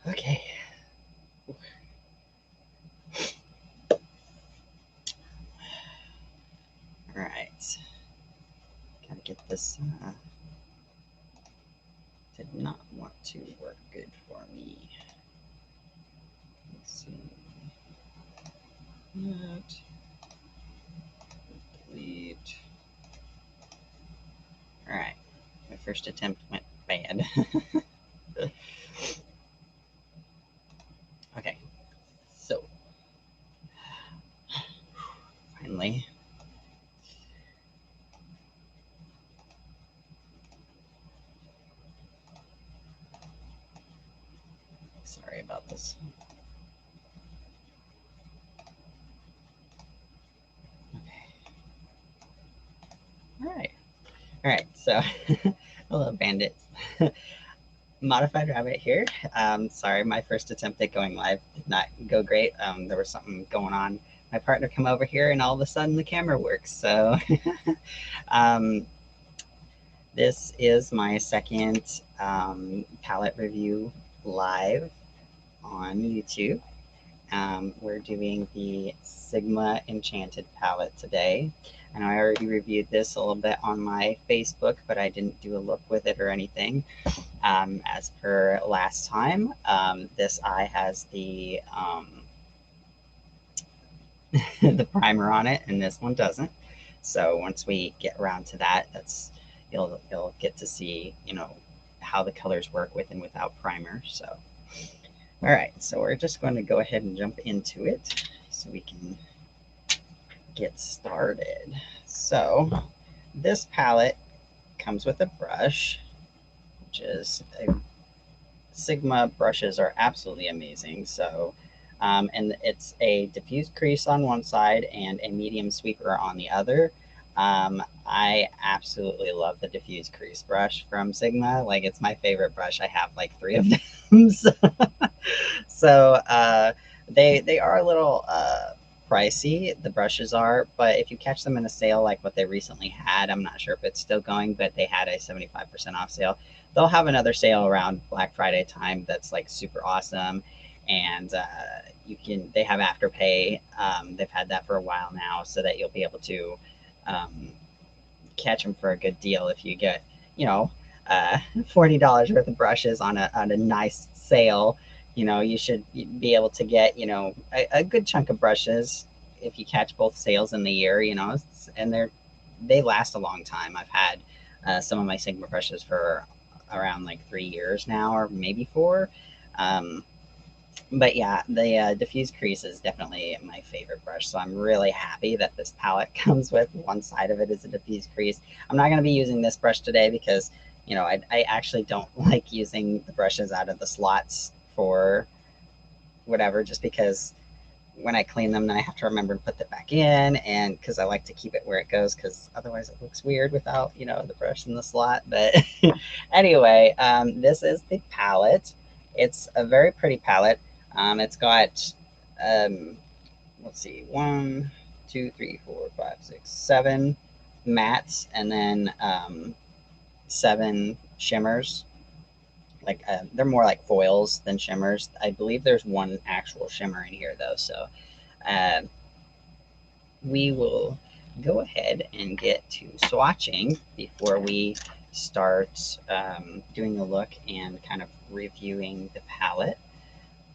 Okay. All right. Gotta get this. Did not want to work good for me. Let's see. That. Delete. All right. My first attempt went bad. Okay. So finally. Sorry about this. Okay. All right. All right. So, hello, bandits. ModifiedRabbit here. Sorry, my first attempt at going live did not go great. There was something going on. My partner come over here, and all of a sudden the camera works. So, um, this is my second palette review live on YouTube. We're doing the Sigma Enchanted palette today. And I already reviewed this a little bit on my Facebook, but I didn't do a look with it or anything. As per last time, this eye has the the primer on it, and this one doesn't. So once we get around to that, you'll get to see, how the colors work with and without primer. So all right, so we're just going to go ahead and jump into it so we can get started. So this palette comes with a brush, which is Sigma brushes are absolutely amazing. So, and it's a diffuse crease on one side and a medium sweeper on the other. I absolutely love the diffuse crease brush from Sigma. Like, it's my favorite brush. I have like 3 of them. So they are a little pricey. The brushes are, but if you catch them in a sale like what they recently had, I'm not sure if it's still going, but they had a 75% off sale. They'll have another sale around Black Friday time that's like super awesome, and they have Afterpay. They've had that for a while now, so that you'll be able to um, catch them for a good deal if you get, $40 worth of brushes on a nice sale. You should be able to get, a good chunk of brushes if you catch both sales in the year, and they last a long time. I've had some of my Sigma brushes for around like 3 years now, or maybe 4. Um, but yeah, the diffuse crease is definitely my favorite brush. So I'm really happy that this palette comes with one side of it is a diffuse crease. I'm not going to be using this brush today because, I actually don't like using the brushes out of the slots for whatever, just because when I clean them, then I have to remember to put them back in, and because I like to keep it where it goes, because otherwise it looks weird without, the brush in the slot. But anyway, this is the palette. It's a very pretty palette. It's got, um, let's see, 1, 2, 3, 4, 5, 6, 7 mattes, and then 7 shimmers. Like they're more like foils than shimmers. I believe there's one actual shimmer in here though. So uh, we will go ahead and get to swatching before we start doing a look and kind of reviewing the palette.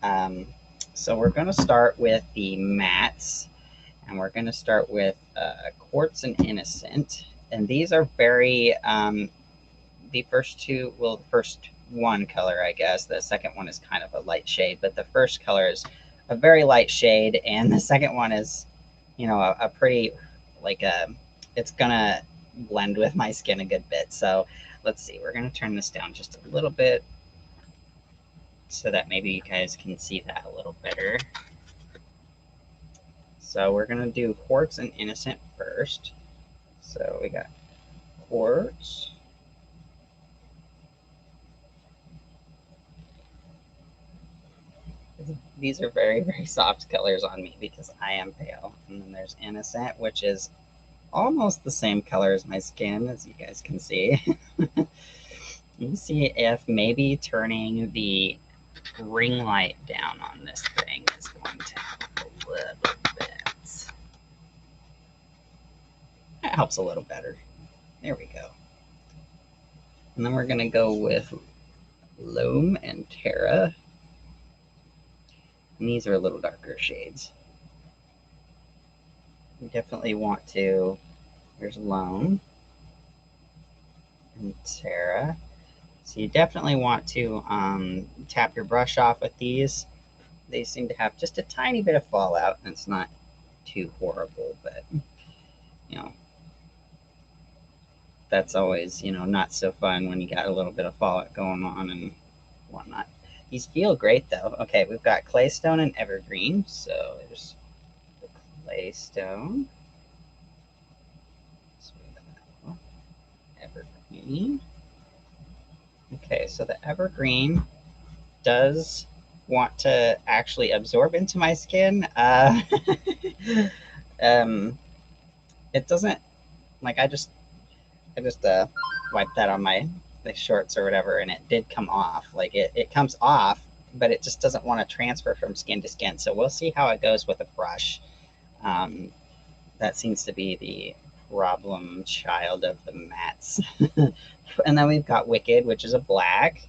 Um, so we're going to start with the mattes, and we're going to start with Quartz and Innocent. And these are very, the first one color, I guess. The second one is kind of a light shade, but the first color is a very light shade, and the second one is, a pretty, like it's gonna blend with my skin a good bit. So let's see, we're gonna turn this down just a little bit so that maybe you guys can see that a little better. So we're gonna do Quartz and Innocent first. So we got Quartz. These are very, very soft colors on me because I am pale. And then there's Innocent, which is almost the same color as my skin, as you guys can see. Let me see if maybe turning the ring light down on this thing is going to help a little bit. That helps a little better. There we go. And then we're going to go with Loam and Terra. And these are a little darker shades. You definitely want to, there's Loam and Terra. So you definitely want to tap your brush off with these. They seem to have just a tiny bit of fallout, and it's not too horrible, but you know, that's always, you know, not so fun when you got a little bit of fallout going on and whatnot. These feel great though. Okay, we've got Claystone and Evergreen. So there's the Claystone. Evergreen. Okay, so the Evergreen does want to actually absorb into my skin. It doesn't, like, I just wiped that on my shorts or whatever, and it did come off. Like it comes off, but it just doesn't want to transfer from skin to skin. So we'll see how it goes with a brush. That seems to be the problem child of the mattes. And then we've got Wicked, which is a black.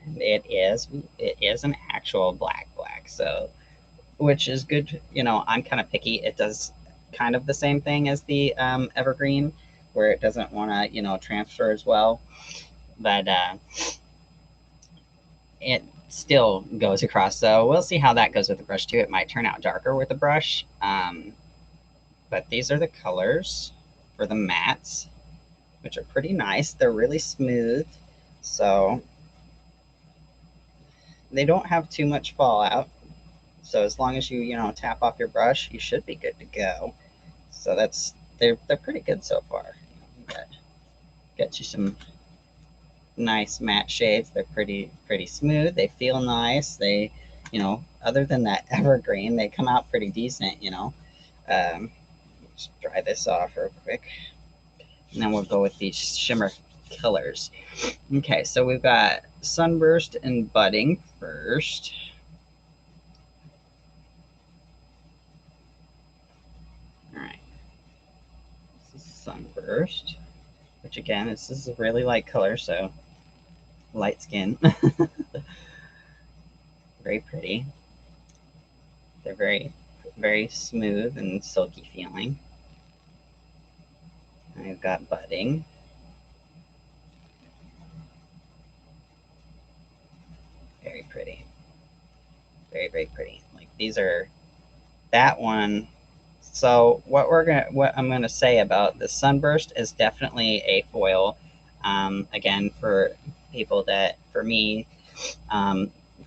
And it is an actual black, so, which is good. You know, I'm kind of picky. It does kind of the same thing as the Evergreen, where it doesn't want to, you know, transfer as well. But it still goes across. So we'll see how that goes with the brush too. It might turn out darker with the brush. But these are the colors for the mattes, which are pretty nice. They're really smooth. So they don't have too much fallout. So as long as you know, tap off your brush, you should be good to go. So they're pretty good so far. Get you some nice matte shades. They're pretty smooth. They feel nice. They, you know, other than that Evergreen, they come out pretty decent, you know. Just dry this off real quick. And then we'll go with these shimmer killers. Okay, so we've got Sunburst and Budding first. All right. This is Sunburst, which again, this is a really light color, so light skin. Very pretty. They're very smooth and silky feeling. I've got Budding. Very pretty. Very pretty. Like these are, that one. So what I'm gonna say about the Sunburst is definitely a foil. Again, for people that, for me,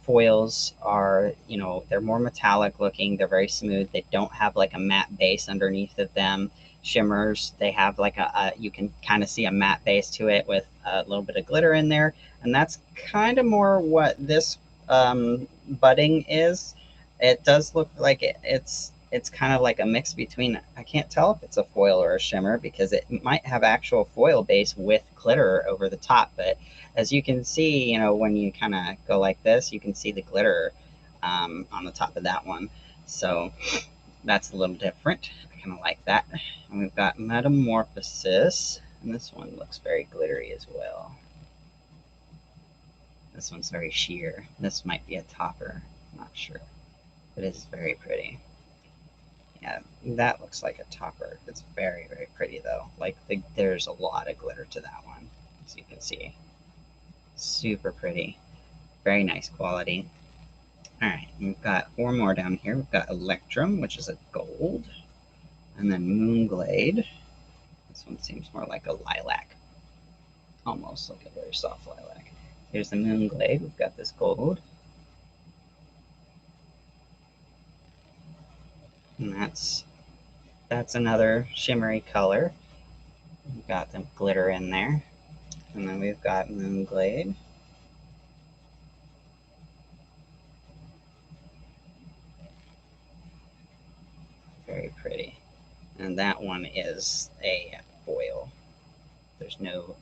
foils are, you know, they're more metallic looking. They're very smooth. They don't have like a matte base underneath of them. Shimmers, they have like you can kind of see a matte base to it with a little bit of glitter in there, and that's kind of more what this Budding is. It does look like it's kind of like a mix between, I can't tell if it's a foil or a shimmer because it might have actual foil base with glitter over the top. But as you can see, you know, when you kind of go like this, you can see the glitter on the top of that one. So that's a little different. I kind of like that. And we've got Metamorphosis, and this one looks very glittery as well. This one's very sheer. This might be a topper, I'm not sure. It is very pretty. Yeah, that looks like a topper. It's very pretty though. Like there's a lot of glitter to that one, as you can see. Super pretty. Very nice quality. All right, we've got 4 more down here. We've got Electrum, which is a gold, and then Moonglade. This one seems more like a lilac, almost like a very soft lilac. Here's the Moonglade. We've got this gold, and that's another shimmery color. We've got the glitter in there, and then we've got Moonglade. Very pretty. And that one is a foil. There's no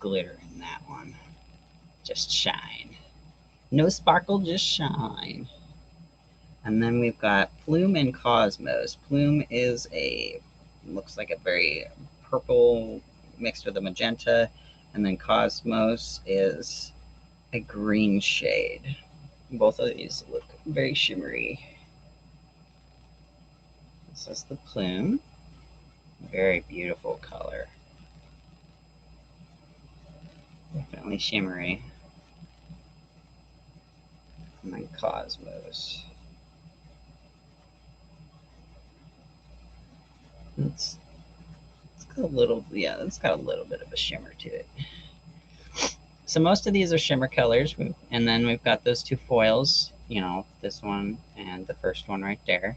glitter in that one, just shine. No sparkle, just shine. And then we've got Plume and Cosmos. Plume is looks like a very purple mixed with a magenta. And then Cosmos is a green shade. Both of these look very shimmery. This is the Plume. Very beautiful color. Definitely shimmery. And then Cosmos. It's got a little, yeah, it's got a little bit of a shimmer to it. So most of these are shimmer colors, and then we've got those two foils, you know, this one and the first one right there.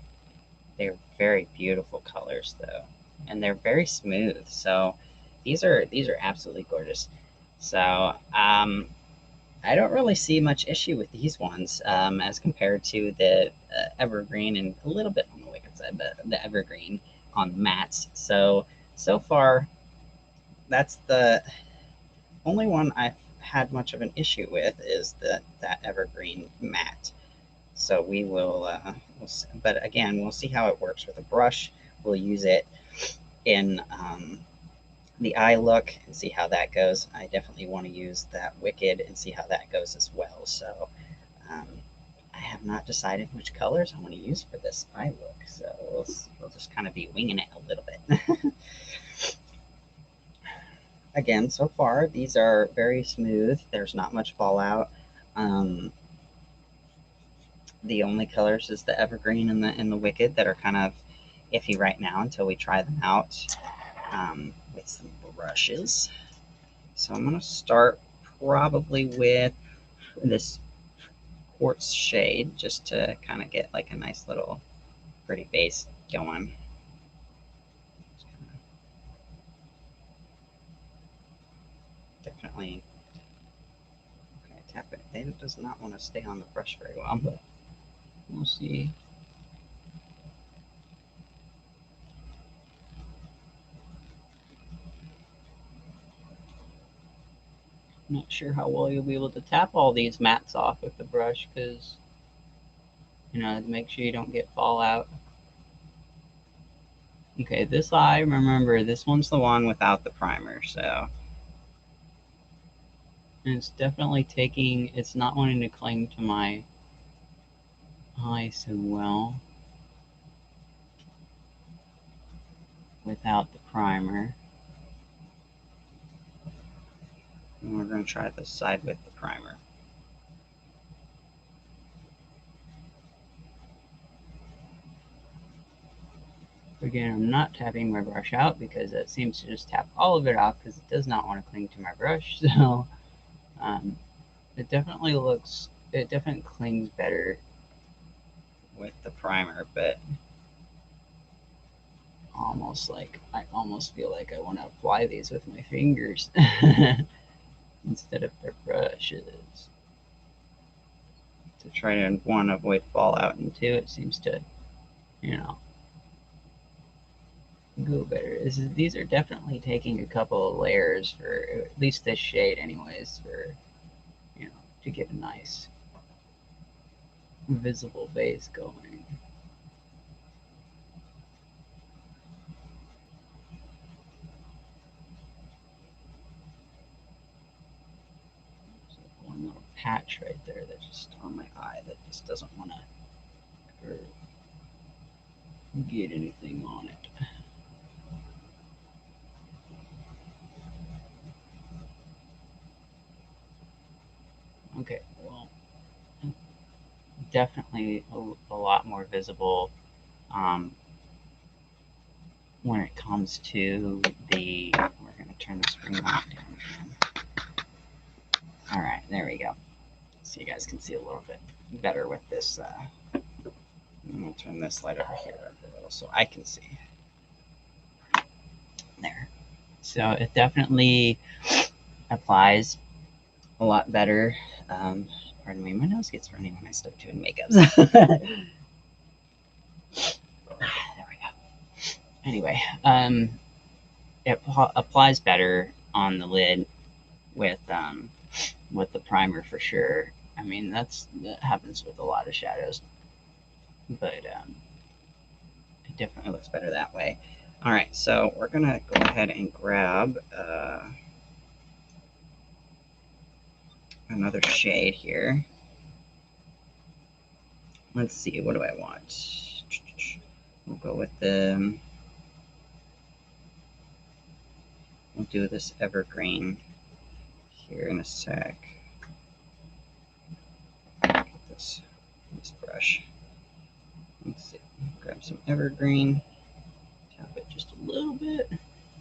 They're very beautiful colors though, and they're very smooth. So these are absolutely gorgeous. So I don't really see much issue with these ones as compared to the evergreen, and a little bit on the wicked side, but the evergreen on the mats. So far, that's the only one I've had much of an issue with is that evergreen matte. So we will, but again, we'll see how it works with a brush. We'll use it in the eye look and see how that goes. I definitely want to use that wicked and see how that goes as well. So um, I have not decided which colors I want to use for this eye look. So we'll just kind of be winging it a little bit. Again, so far, these are very smooth. There's not much fallout. Um, the only colors is the evergreen and the wicked that are kind of iffy right now until we try them out with some brushes. So I'm going to start probably with this quartz shade just to kind of get like a nice little pretty base going. Definitely. Okay, tap it. It does not want to stay on the brush very well, but we'll see. I'm not sure how well you'll be able to tap all these mats off with the brush because, you know, make sure you don't get fallout. Okay, this eye, remember, this one's the one without the primer, so. And it's definitely taking, it's not wanting to cling to my eye so well without the primer. And we're going to try this side with the primer. Again, I'm not tapping my brush out because it seems to just tap all of it off because it does not want to cling to my brush. So it definitely clings better with the primer, but I almost feel like I want to apply these with my fingers instead of their brushes to try to, one, avoid fallout, and two, it seems to, you know, go better. These are definitely taking a couple of layers for at least this shade anyways, for, you know, to get a nice visible base going. So one little patch right there that's just on my eye that just doesn't want to get anything on it. Okay, well, definitely a lot more visible when it comes to the, we're going to turn the screen off down again. All right, there we go. So you guys can see a little bit better with this. I'm going to turn this light over here a little so I can see. There. So it definitely applies a lot better. Pardon me, my nose gets runny when I start doing makeup. There we go. Anyway, it applies better on the lid with the primer for sure. I mean, that happens with a lot of shadows, but it definitely looks better that way. All right, so we're gonna go ahead and grab another shade here. Let's see, what do I want? We'll go with the, we'll do this evergreen here in a sec. Get this brush. Let's see, grab some evergreen, tap it just a little bit.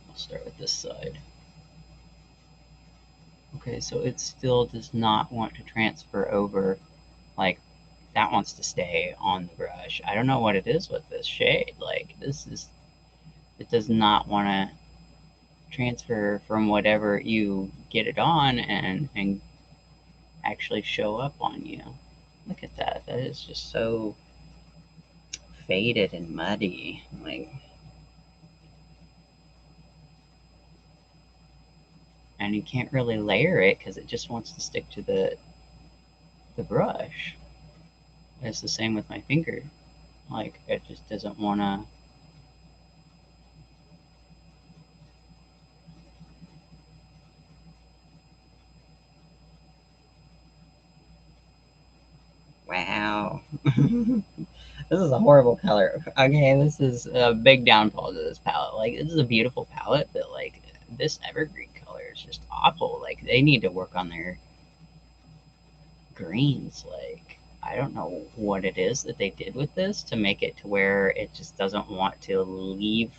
I'll start with this side. Okay, so it still does not want to transfer over. Like, that wants to stay on the brush. I don't know what it is with this shade. Like, it does not want to transfer from whatever you get it on and actually show up on you. Look at that. That is just so faded and muddy. Like, and you can't really layer it because it just wants to stick to the brush. It's the same with my finger. Like, it just doesn't want to. Wow. This is a horrible color. Okay, this is a big downfall to this palette. Like, this is a beautiful palette, but like, this evergreen color is just awful. Like, they need to work on their greens. Like, I don't know what it is that they did with this to make it to where it just doesn't want to leave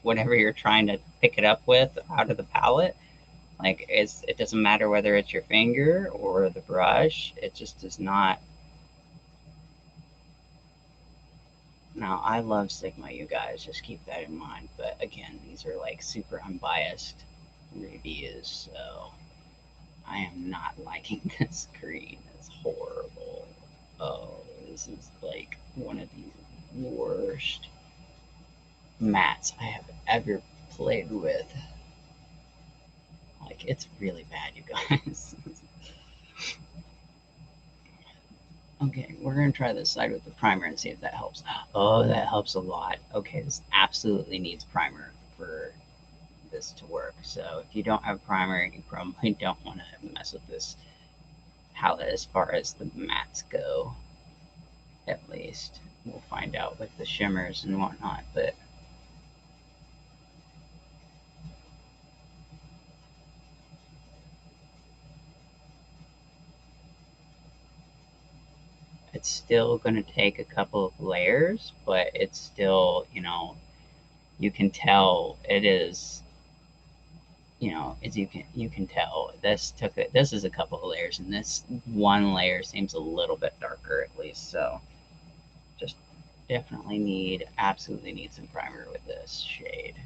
whatever you're trying to pick it up with out of the palette. Like, it doesn't matter whether it's your finger or the brush. It just does not. Now, I love Sigma, you guys, just keep that in mind. But again, these are like super unbiased reviews, so I am not liking this green. It's horrible. Oh, this is like one of the worst mattes I have ever played with. Like, it's really bad, you guys. Okay, we're gonna try this side with the primer and see if that helps. Oh, that helps a lot. Okay, this absolutely needs primer for this to work. So if you don't have primer, you probably don't want to mess with this palette as far as the mattes go. At least we'll find out with the shimmers and whatnot. But it's still going to take a couple of layers, but it's still, you can tell it is, as you can tell this is a couple of layers, and this one layer seems a little bit darker at least. So just definitely absolutely need some primer with this shade.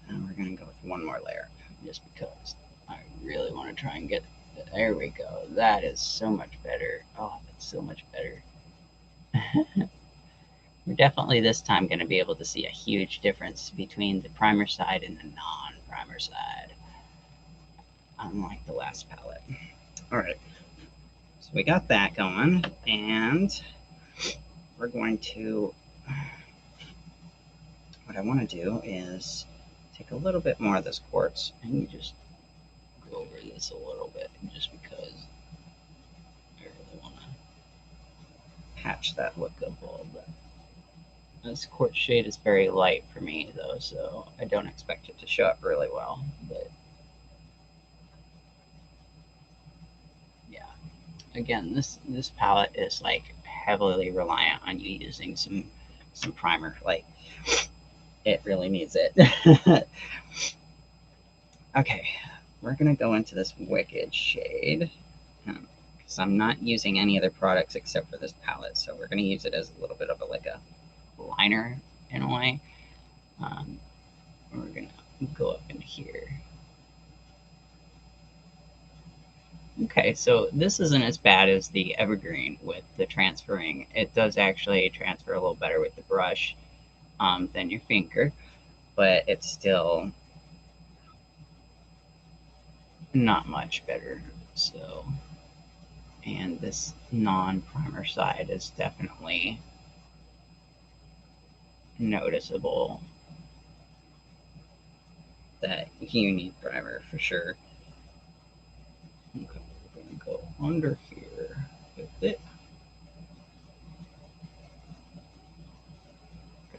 And we're gonna go with one more layer just because I really want to try and get. There we go. That is so much better. Oh, that's so much better. We're definitely this time going to be able to see a huge difference between the primer side and the non-primer side, unlike the last palette. All right, so we got that going, and we're going to, what I want to do is take a little bit more of this quartz and just go over this a little bit, just because I really want to patch that look up a little bit. This quartz shade is very light for me though, so I don't expect it to show up really well, but yeah. Again, this palette is like heavily reliant on you using some primer. Like, it really needs it. Okay, we're gonna go into this Wicked shade because I'm not using any other products except for this palette, so we're gonna use it as a little bit of like a liner in a way. We're gonna go up in here. Okay, so this isn't as bad as the evergreen with the transferring. It does actually transfer a little better with the brush than your finger, but it's still not much better. So, and this non-primer side is definitely noticeable that you need primer for sure. Okay, we're gonna go under here with it.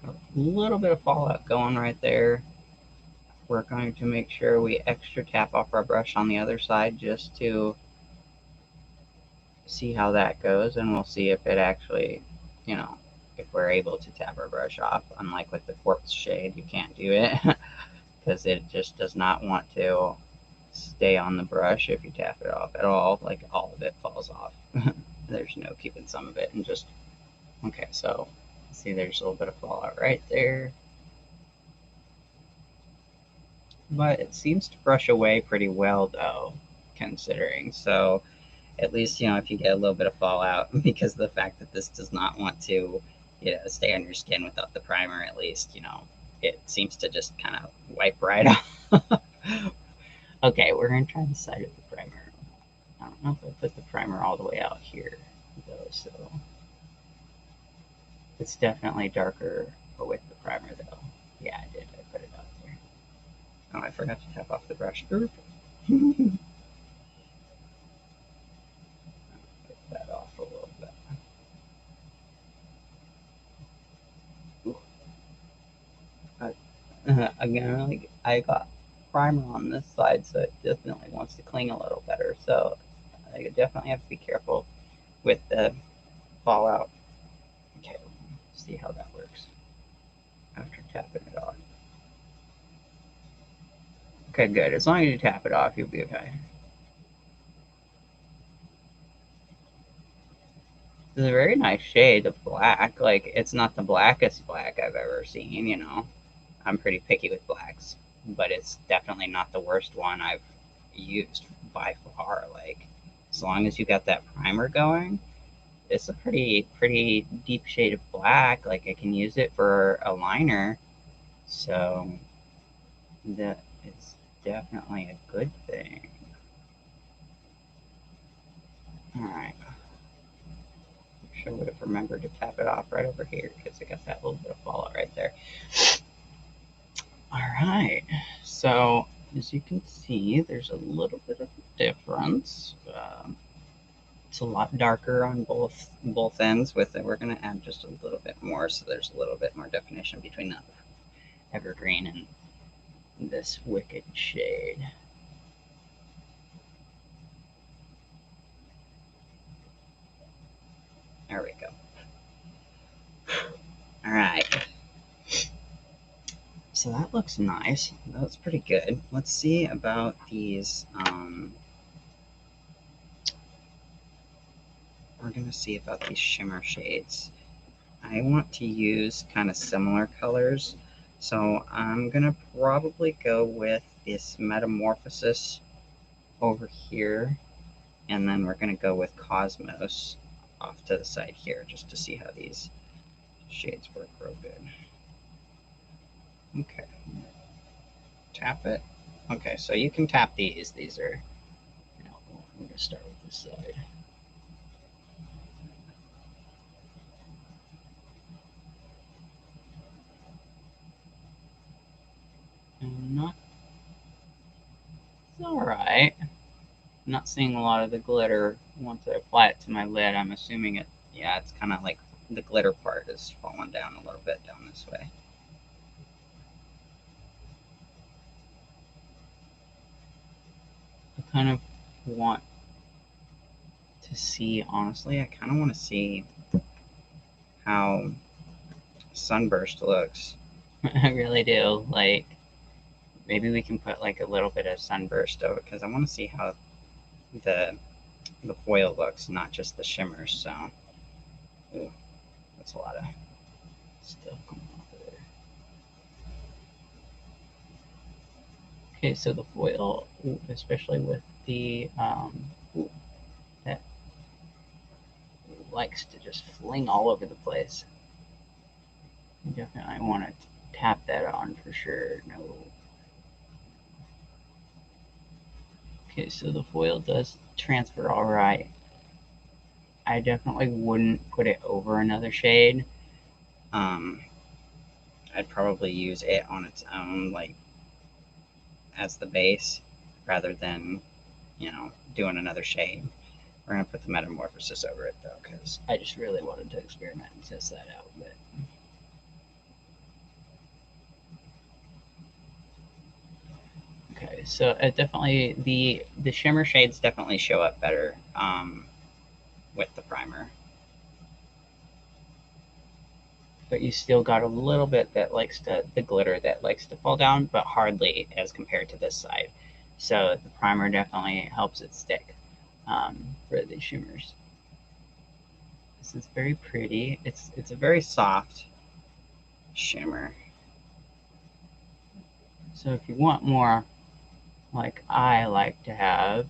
Got a little bit of fallout going right there. We're going to make sure we extra tap off our brush on the other side just to see how that goes, and we'll see if it actually, you know, if we're able to tap our brush off. Unlike with the quartz shade, you can't do it because it just does not want to stay on the brush if you tap it off at all. Like all of it falls off. There's no keeping some of it, and just okay. So see, there's a little bit of fallout right there, but it seems to brush away pretty well though, considering. So at least, you know, if you get a little bit of fallout because of the fact that this does not want to, you know, stay on your skin without the primer, at least, you know, it seems to just kind of wipe right off. Okay, we're going to try the side of the primer. I don't know if I put the primer all the way out here, though, so it's definitely darker with the primer, though. Yeah, I did. I put it out there. Oh, I forgot to tap off the brush. Get that off a little bit. Again, like I got primer on this side, so it definitely wants to cling a little better. So I definitely have to be careful with the fallout. Okay, see how that works after tapping it off. Okay, good. As long as you tap it off, you'll be okay. It's a very nice shade of black. Like it's not the blackest black I've ever seen. You know, I'm pretty picky with blacks, but it's definitely not the worst one I've used by far. Like as long as you got that primer going, it's a pretty deep shade of black. Like I can use it for a liner, so that is definitely a good thing. All right, I sure would have remembered to tap it off right over here because I got that little bit of fallout right there. All right, so as you can see, there's a little bit of a difference. It's a lot darker on both ends. With it, we're going to add just a little bit more, so there's a little bit more definition between the evergreen and this wicked shade. There we go. All right. So that looks nice. That's pretty good. Let's see about these. We're going to see about these shimmer shades. I want to use kind of similar colors. So I'm going to probably go with this Metamorphosis over here. And then we're going to go with Cosmos off to the side here just to see how these shades work real good. Okay. Tap it. Okay, so you can tap these. These are, you know, I'm going to start with this side. And not, it's all right. I'm not seeing a lot of the glitter once I apply it to my lid. I'm assuming it, yeah, it's kind of like the glitter part is falling down a little bit down this way. I kind of want to see, honestly, I kind of want to see how Sunburst looks. I really do. Like, maybe we can put like a little bit of Sunburst over because I want to see how the the foil looks, not just the shimmers. So, ooh, that's a lot of stuff coming off of there. Okay, so the foil, especially with the Ooh, that likes to just fling all over the place. You definitely want to tap that on for sure. No. Okay, so the foil does transfer all right. I definitely wouldn't put it over another shade. I'd probably use it on its own, like as the base, rather than, doing another shade. We're gonna put the metamorphosis over it though, because I just really wanted to experiment and test that out a bit. Okay, so it definitely the shimmer shades definitely show up better with the primer, but you still got a little bit that likes to the glitter that likes to fall down, but hardly as compared to this side. So the primer definitely helps it stick for the shimmers. This is very pretty. It's a very soft shimmer. So if you want more like I like to have,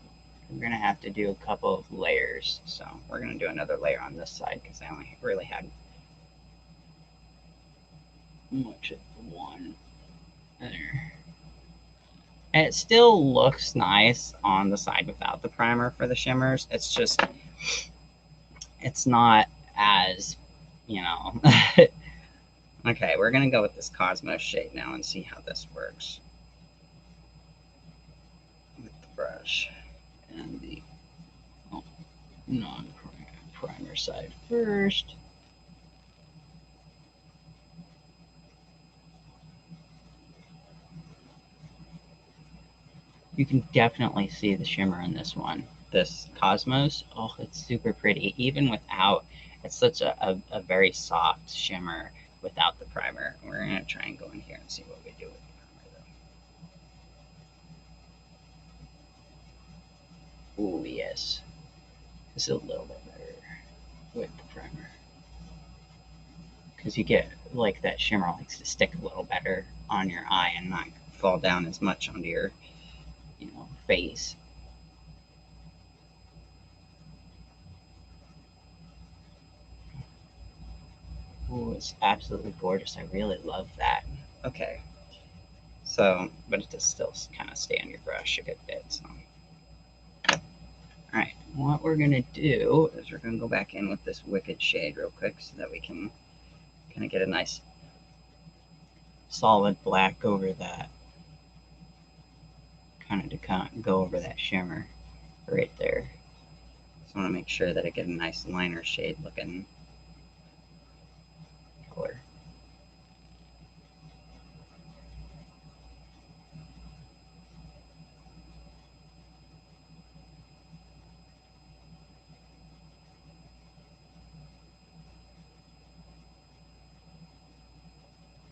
you're gonna have to do a couple of layers. So we're gonna do another layer on this side because I only really had much of one there. And it still looks nice on the side without the primer for the shimmers. It's just, it's not as, you know. Okay, we're gonna go with this Cosmos shade now and see how this works with the brush and the non-primer side first. You can definitely see the shimmer in this one. This Cosmos, oh, it's super pretty. Even without, it's such a very soft shimmer without the primer. We're gonna try and go in here and see what we do with the primer though. Ooh, yes. This is a little bit better with the primer. Because you get, like, that shimmer likes to stick a little better on your eye and not fall down as much onto your, face. Ooh, it's absolutely gorgeous. I really love that. Okay. So, but it does still kind of stay on your brush a good bit. So, all right. What we're gonna do is we're gonna go back in with this Wicked shade real quick so that we can kind of get a nice solid black over that. Kind of to go over that shimmer right there. So I want to make sure that I get a nice liner shade looking color.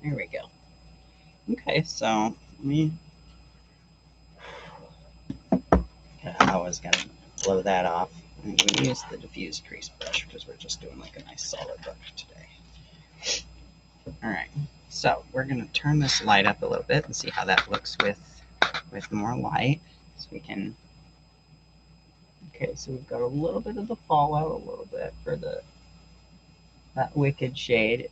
There we go. Okay, so let me. I was gonna blow that off. I'm gonna use the diffuse crease brush because we're just doing like a nice solid brush today. All right, so we're gonna turn this light up a little bit and see how that looks with more light. So we can. Okay, so we've got a little bit of the fallout, a little bit for that Wicked shade.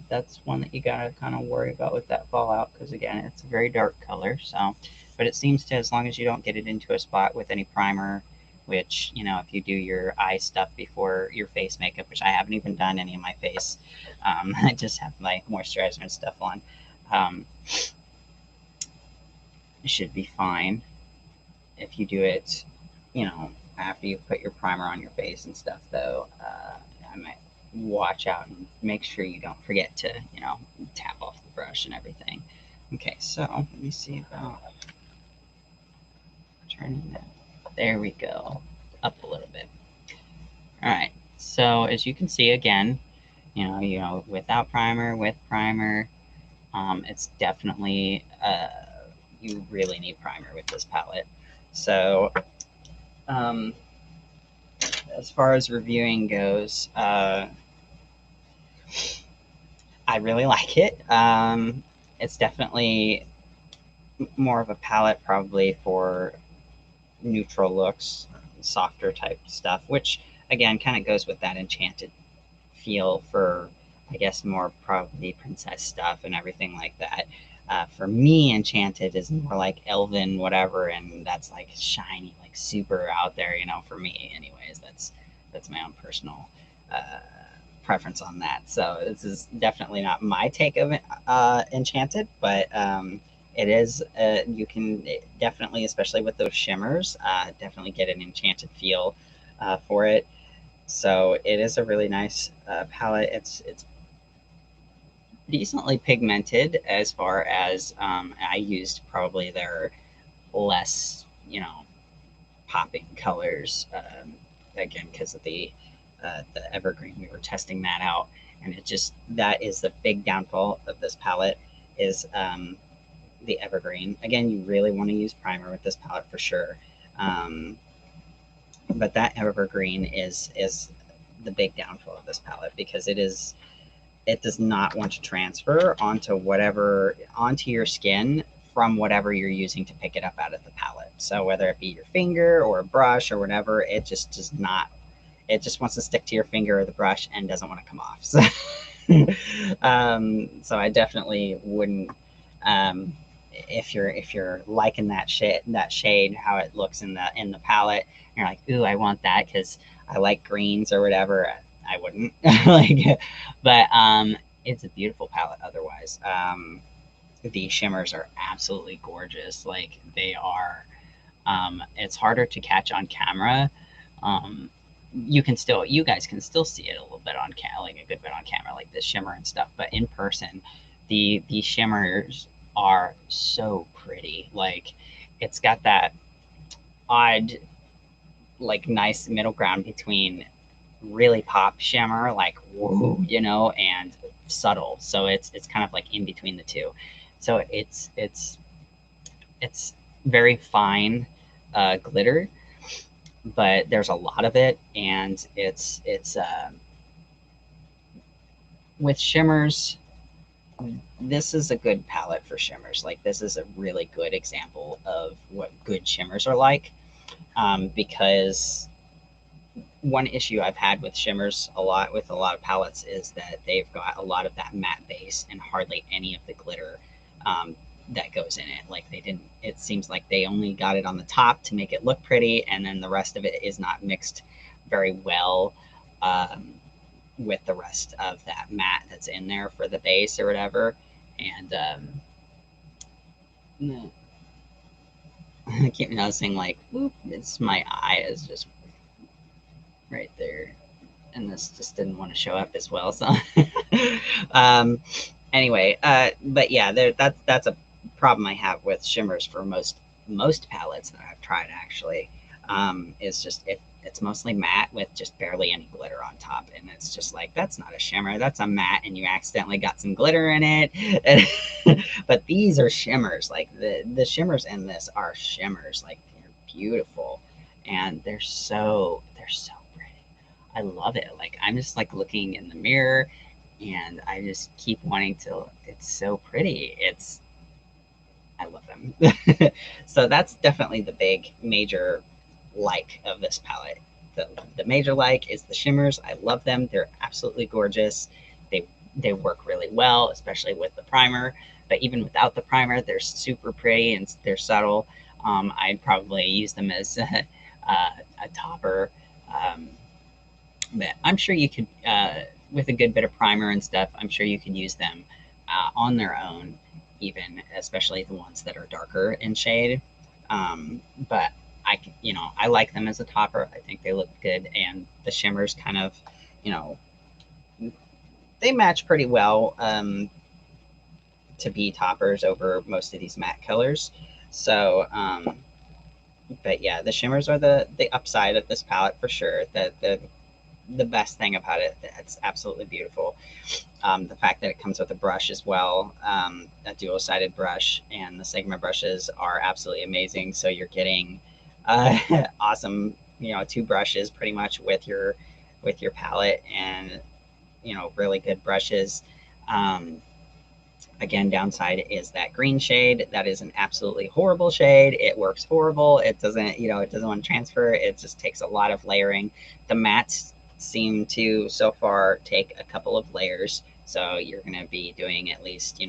That's one that you gotta kind of worry about with that fallout because again, it's a very dark color. So, but it seems to, as long as you don't get it into a spot with any primer, which, if you do your eye stuff before your face makeup, which I haven't even done any of my face, I just have my moisturizer and stuff on. It should be fine. If you do it, after you put your primer on your face and stuff, though, I might watch out and make sure you don't forget to, tap off the brush and everything. Okay, so let me see about turning that. There we go. Up a little bit. All right. So as you can see, again, without primer, with primer, it's definitely you really need primer with this palette. So as far as reviewing goes, I really like it. It's definitely more of a palette probably for neutral looks. softer type stuff, which again kind of goes with that Enchanted feel for, I guess, more probably princess stuff and everything like that. For me, Enchanted is more like elven, whatever, and that's like shiny, like super out there. You know, for me, anyways. That's my own personal uh, preference on that. So this is definitely not my take of Enchanted, but it is. You can definitely, especially with those shimmers, definitely get an Enchanted feel for it. So it is a really nice palette. It's decently pigmented as far as I used probably their less, popping colors, again because of the evergreen. We were testing that out, and it just, that is the big downfall of this palette is the evergreen. Again, you really want to use primer with this palette for sure, but that evergreen is the big downfall of this palette because it does not want to transfer onto your skin from whatever you're using to pick it up out of the palette. So whether it be your finger or a brush or whatever, it just does not. It just wants to stick to your finger or the brush and doesn't want to come off. So, so I definitely wouldn't. If you're liking that shade, how it looks in the palette, and you're like, ooh, I want that because I like greens or whatever. I wouldn't like, but it's a beautiful palette. Otherwise, the shimmers are absolutely gorgeous. Like they are. It's harder to catch on camera. Um, you guys can still see it a little bit on camera, like a good bit on camera, like the shimmer and stuff. But in person, the shimmers are so pretty. Like it's got that odd, like nice middle ground between really pop shimmer, like whoa, and subtle. So it's kind of like in between the two. So it's very fine glitter, but there's a lot of it, and it's with shimmers. This is a good palette for shimmers. Like this is a really good example of what good shimmers are like, because one issue I've had with shimmers with a lot of palettes is that they've got a lot of that matte base and hardly any of the glitter that goes in it. Like they didn't. It seems like they only got it on the top to make it look pretty, and then the rest of it is not mixed very well um, with the rest of that matte that's in there for the base or whatever. And I keep noticing like, whoop, it's my eye is just right there, and this just didn't want to show up as well. So, um, anyway, but yeah, that's a problem I have with shimmers for most palettes that I've tried actually. Is just it's mostly matte with just barely any glitter on top, and it's just like that's not a shimmer, that's a matte, and you accidentally got some glitter in it. But these are shimmers. Like the shimmers in this are shimmers. Like they're beautiful, and they're so pretty. I love it. Like I'm just like looking in the mirror, and I just keep wanting to. It's so pretty. I love them. So that's definitely the big major like of this palette. The major like is the shimmers. I love them. They're absolutely gorgeous. They work really well, especially with the primer. But even without the primer, they're super pretty and they're subtle. I'd probably use them as a topper. Um, but I'm sure you could, with a good bit of primer and stuff, I'm sure you could use them on their own, even, especially the ones that are darker in shade. But I like them as a topper. I think they look good, and the shimmers kind of, you know, they match pretty well to be toppers over most of these matte colors. So, but yeah, the shimmers are the upside of this palette for sure. The best thing about it, it's absolutely beautiful. The fact that it comes with a brush as well, a dual-sided brush, and the Sigma brushes are absolutely amazing. So you're getting awesome, two brushes pretty much with your palette, and really good brushes. Um, Again, downside is that green shade. That is an absolutely horrible shade. It works horrible. It doesn't, it doesn't want to transfer. It just takes a lot of layering. The mattes seem to so far take a couple of layers. So you're going to be doing at least,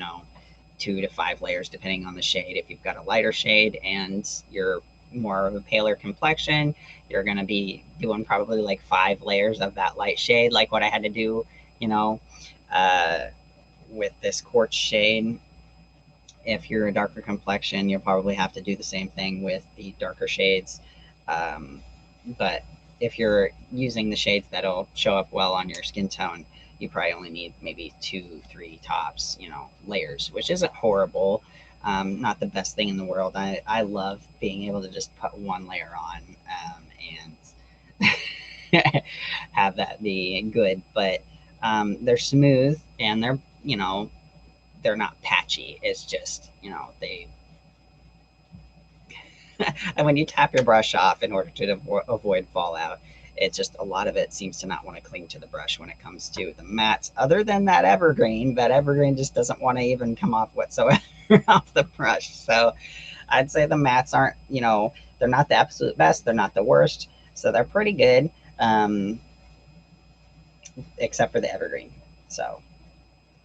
2 to 5 layers depending on the shade. If you've got a lighter shade and you're more of a paler complexion, you're going to be doing probably like 5 layers of that light shade, like what I had to do, you know, uh, with this quartz shade. If you're a darker complexion, you'll probably have to do the same thing with the darker shades. But if you're using the shades that'll show up well on your skin tone, you probably only need maybe 2, 3 tops, layers, which isn't horrible. Not the best thing in the world. I love being able to just put one layer on, and have that be good. But they're smooth, and they're not patchy. It's just, they and when you tap your brush off in order to avoid fallout, it just, a lot of it seems to not want to cling to the brush when it comes to the mattes. Other than that evergreen just doesn't want to even come off whatsoever off the brush. So I'd say the mattes aren't, they're not the absolute best. They're not the worst. So they're pretty good, except for the evergreen. So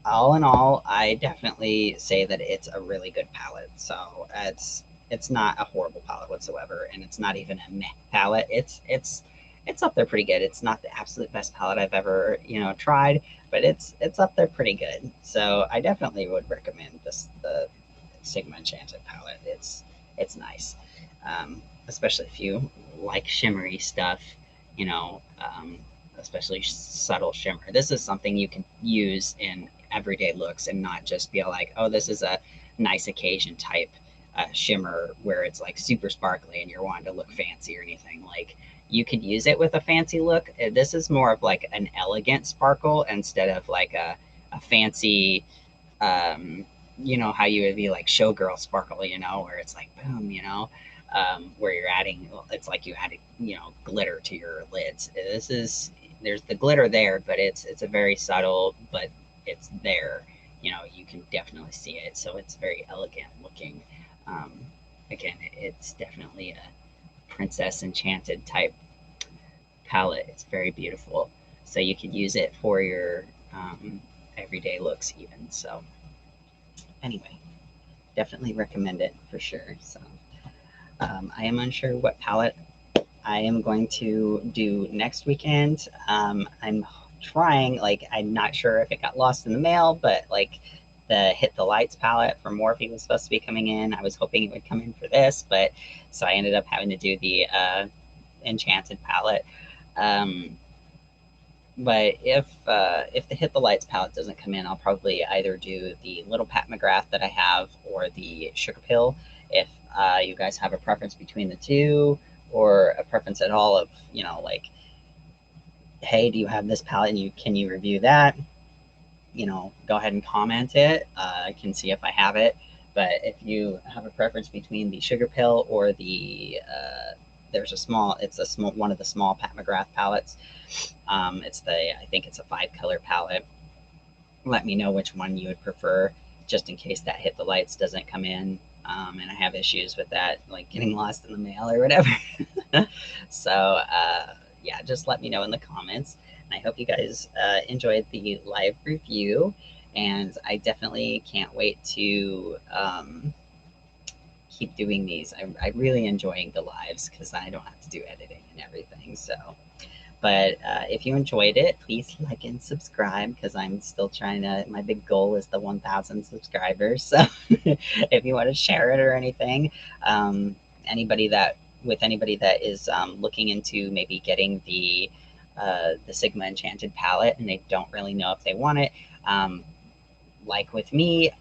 all in all, I definitely say that it's a really good palette. So it's not a horrible palette whatsoever, and it's not even a meh palette. It's up there pretty good. It's not the absolute best palette I've ever tried, but it's up there pretty good. So I definitely would recommend the Sigma Enchanted palette. It's nice, especially if you like shimmery stuff. You know, especially subtle shimmer. This is something you can use in everyday looks and not just be like, oh, this is a nice occasion type shimmer where it's like super sparkly and you're wanting to look fancy or anything. Like, you could use it with a fancy look. This is more of like an elegant sparkle instead of like a fancy, how you would be like showgirl sparkle, where it's like boom, where you're adding, it's like you added, glitter to your lids. There's the glitter there, but it's a very subtle, but it's there. You can definitely see it. So it's very elegant looking. Um, Again, it's definitely a princess enchanted type palette. It's very beautiful. So you could use it for your everyday looks even. So anyway, definitely recommend it for sure. So I am unsure what palette I am going to do next weekend. I'm trying, like, I'm not sure if it got lost in the mail, but like the Hit the Lights palette for Morphe was supposed to be coming in. I was hoping it would come in for this, but so I ended up having to do the Enchanted palette. Um, but if the Hit the Lights palette doesn't come in, I'll probably either do the Little Pat McGrath that I have or the Sugar Pill. If you guys have a preference between the two, or a preference at all of, like, hey, do you have this palette and can you review that? Go ahead and comment it. I can see if I have it. But if you have a preference between the Sugar Pill or the it's a small one of the small Pat McGrath palettes. I think it's a 5-color palette. Let me know which one you would prefer, just in case that Hit the Lights doesn't come in. And I have issues with that, like getting lost in the mail or whatever. So yeah, just let me know in the comments. And I hope you guys enjoyed the live review. And I definitely can't wait to keep doing these. I'm really enjoying the lives because I don't have to do editing and everything. So, but if you enjoyed it, please like and subscribe, because I'm still trying to, my big goal is the 1,000 subscribers. So if you want to share it or anything, anybody that is looking into maybe getting the Sigma Enchanted palette and they don't really know if they want it, like with me,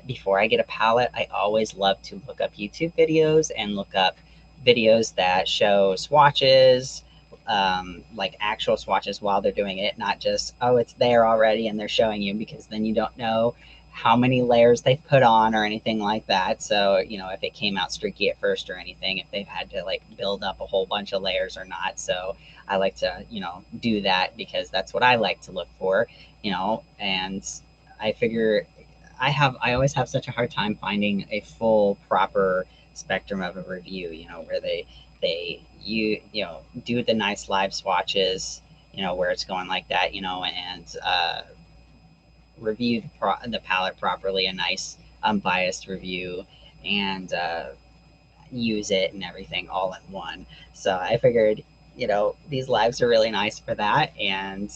before I get a palette, I always love to look up YouTube videos and look up videos that show swatches, like actual swatches while they're doing it, not just, oh, it's there already and they're showing you, because then you don't know how many layers they've put on or anything like that. So, if it came out streaky at first or anything, if they've had to like build up a whole bunch of layers or not. So I like to, do that because that's what I like to look for, and I figure I always have such a hard time finding a full proper spectrum of a review, you know, where you know, do the nice live swatches, you know, where it's going like that, you know, and review the palette properly, a nice unbiased review, and use it and everything all in one. So I figured, you know, these lives are really nice for that. And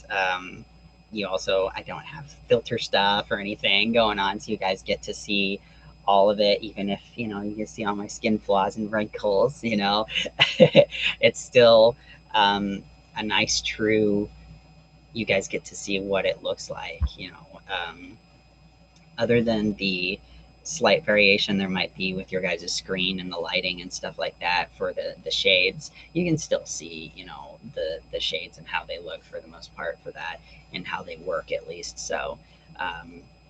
you also, I don't have filter stuff or anything going on. So you guys get to see all of it, even if, you know, you can see all my skin flaws and wrinkles, you know, it's still a nice, true, you guys get to see what it looks like, you know. Other than the slight variation there might be with your guys' screen and the lighting and stuff like that for the shades, you can still see, you know, the shades and how they look for the most part for that and how they work at least. So